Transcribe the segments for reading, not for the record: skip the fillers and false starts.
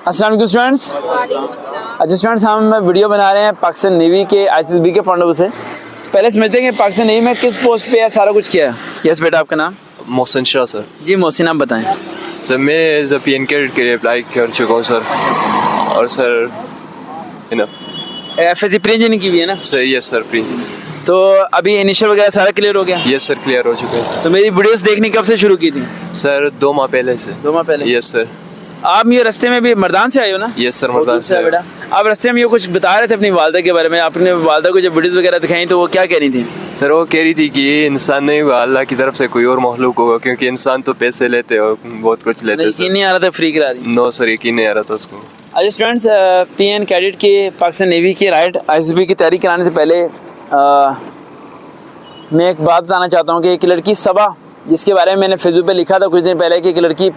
अस्सलाम वालेकुम स्टूडेंट्स। अच्छा स्टूडेंट्स, हम वीडियो बना रहे हैं पाकिस्तान नेवी के ICSB के पॉइंट ऑफ व्यू से। पहले समझते हैं कि पाकिस्तान नेवी में किस पोस्ट पे है, सारा कुछ क्या है। यस बेटा, आपका नाम? मोहसिन शाह सर। जी मोहसिन, आप बताएं। सर मैं एज अ PN कैडेट के लिए अप्लाई कर चुका हूँ सर। और सर FSC प्री इंजीनियरिंग की भी है ना? Sir yes sir pre. तो अभी इनिशियल वगैरह सारा क्लियर हो गया? यस सर क्लियर हो चुका है सर। तो मेरी वीडियोस देखनी कब से शुरू की थी? सर 2 माह पहले से। 2 माह पहले? Yes sir. आप ये रास्ते में भी मर्दान से आए हो ना? यस सर मर्दान से। बेटा आप रास्ते में ये कुछ बता रहे थे अपनी वालदा के बारे में। आपने वालदा को जब वीडियोस वगैरह दिखाई तो वो क्या कह रही थी? सर वो कह रही थी कि ये इंसान नहीं हुआ, अल्लाह की तरफ से कोई और मखलूक होगा, क्योंकि इंसान तो पैसे लेते और बहुत कुछ लेते। यकीन नहीं आ रहा था, फ्री करा दी। नो सर यकीन नहीं आ रहा था उसको। अच्छा स्टूडेंट्स, PN कैडेट के पाकिस्तान नेवी के राइट ICSB की तैयारी कराने से पहले मैं एक बात बताना चाहता हूँ कि एक लड़की सबा, जिसके बारे में मैंने फेसबुक पे लिखा था कुछ दिन पहले कि एक लड़की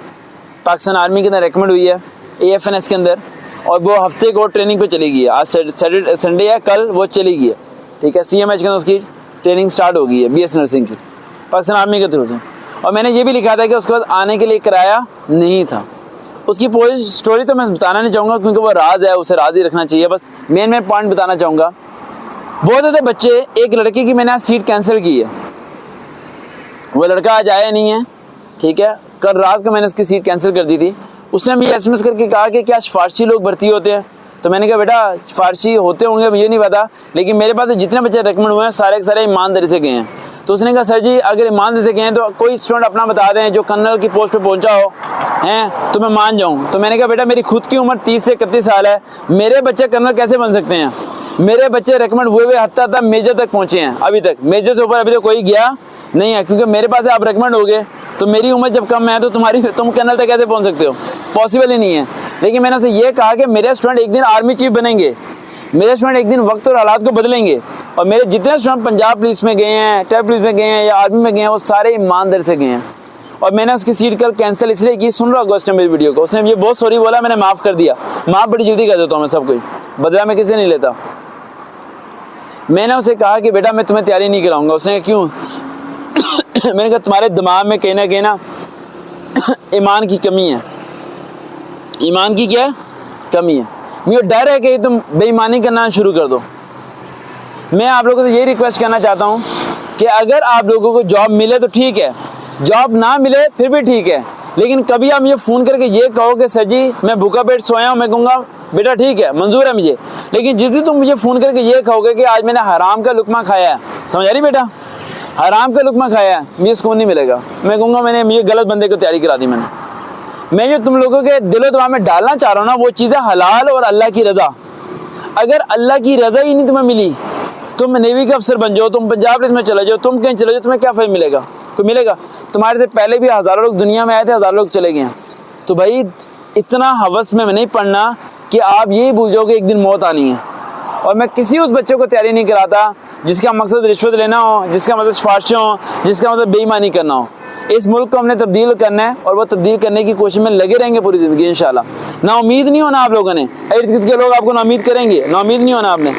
पाकिस्तान आर्मी के अंदर रिकमेंड हुई है AFNS के अंदर, और वो हफ्ते को ट्रेनिंग पे चली गई है। आज संडे है, कल वो चली गई है, ठीक है। CMH के अंदर उसकी ट्रेनिंग स्टार्ट हो गई है BS नर्सिंग की, पाकिस्तान आर्मी के थ्रू से। और मैंने ये भी लिखा था कि उसके बाद आने के लिए किराया नहीं था। उसकी पूरी स्टोरी तो मैं बताना नहीं चाहूँगा क्योंकि वो राज है, उसे राज ही रखना चाहिए। बस मेन पॉइंट बताना चाहूँगा। बहुत ज़्यादा बच्चे, एक लड़के की मैंने आज सीट कैंसिल की है, वो लड़का आज आया नहीं है, ठीक है। कल रात को मैंने उसकी सीट कैंसिल कर दी थी। उसने भी SMS करके कहा कि क्या सिफारशी लोग भर्ती होते हैं? तो मैंने कहा बेटा सिफारशी होते होंगे मुझे नहीं पता, लेकिन मेरे पास जितने बच्चे रिकमेंड हुए हैं सारे के सारे ईमानदारी से गए हैं। तो उसने कहा सर जी अगर ईमानदारी से गए हैं तो कोई स्टूडेंट अपना बता दें जो कर्नल की पोस्ट पे पहुंचा हो हैं तो मैं मान जाऊं। तो मैंने कहा बेटा मेरी खुद की उम्र 30 से 31 साल है, मेरे बच्चे कर्नल कैसे बन सकते हैं? मेरे बच्चे रिकमेंड हुए हत्ता तक मेजर तक पहुंचे हैं, अभी तक मेजर से ऊपर अभी तक कोई गया नहीं है, क्योंकि मेरे पास आप रिकमेंड हो गए। तो मेरी उम्र जब कम है तो तुम कर्नल तक कैसे पहुंच सकते हो? पॉसिबल ही नहीं है। लेकिन मैंने उसे ये कहा कि मेरे स्टूडेंट एक दिन आर्मी चीफ बनेंगे, मेरे स्टूडेंट एक दिन वक्त और हालात को बदलेंगे, और मेरे जितने स्टूडेंट पंजाब पुलिस में गए हैं, ट्राइब पुलिस में गए हैं या आर्मी में गए हैं, वो सारे ईमानदारी से गए हैं। और मैंने उसकी सीट कल कैंसिल इसलिए की, सुन रहा अगस्त मेरी वीडियो को, उसने ये बहुत सॉरी बोला, मैंने माफ़ कर दिया। माफ़ बड़ी जल्दी कर देता हूँ मैं सब कुछ, बदला मैं किसी नहीं लेता। मैंने उसे कहा कि बेटा मैं तुम्हें तैयारी नहीं कराऊंगा। उसने कहा क्यों? मैंने कहा तुम्हारे दिमाग में कहीं ना ईमान की कमी है। ईमान की क्या कमी है? मुझे डर है कि तुम बेईमानी करना शुरू कर दो। मैं आप लोगों से यही रिक्वेस्ट करना चाहता हूँ कि अगर आप लोगों को जॉब मिले तो ठीक है, जॉब ना मिले फिर भी ठीक है, लेकिन कभी आप मुझे फ़ोन करके ये कहो कि सर जी मैं भूखा पेट सोया हूँ, मैं कहूँगा बेटा ठीक है मंजूर है मुझे, लेकिन जिस दिन तुम मुझे फ़ोन करके ये कहोगे कि आज मैंने हराम का लुकमा खाया है, समझ आ रही बेटा, हराम का लुकमा खाया है, मुझे सुकून नहीं मिलेगा। मैं कहूँगा मुझे गलत बंदे को तैयारी करा दी मैंने। मैं जो तुम लोगों के दिलो दिमाग में डालना चाह रहा हूँ ना, वो चीज़ें हलाल और अल्लाह की रज़ा। अगर अल्लाह की रज़ा ही नहीं तुम्हें मिली, तुम नेवी का अफसर बन जाओ, तुम पंजाब पुलिस में चले जाओ, तुम कहीं चले जाओ, तुम्हें क्या फ़ायदा मिलेगा? कोई मिलेगा? तुम्हारे से पहले भी हज़ारों लोग दुनिया में आए थे, हज़ारों लोग चले गए हैं। तो भाई इतना हवस में नहीं पढ़ना कि आप यही भूल जाओ कि एक दिन मौत आनी है। और मैं किसी उस बच्चे को तैयारी नहीं कराता जिसका मकसद रिश्वत लेना हो, जिसका मतलब सिफारिशें हो, जिसका मतलब बेईमानी करना हो। इस मुल्क को हमने तब्दील करना है और वो तब्दील करने की कोशिश में लगे रहेंगे पूरी ज़िंदगी इंशाल्लाह। ना उम्मीद नहीं होना आप लोगों ने, इर्द गिर्द के लोग आपको ना उम्मीद करेंगे, ना उम्मीद नहीं होना आपने।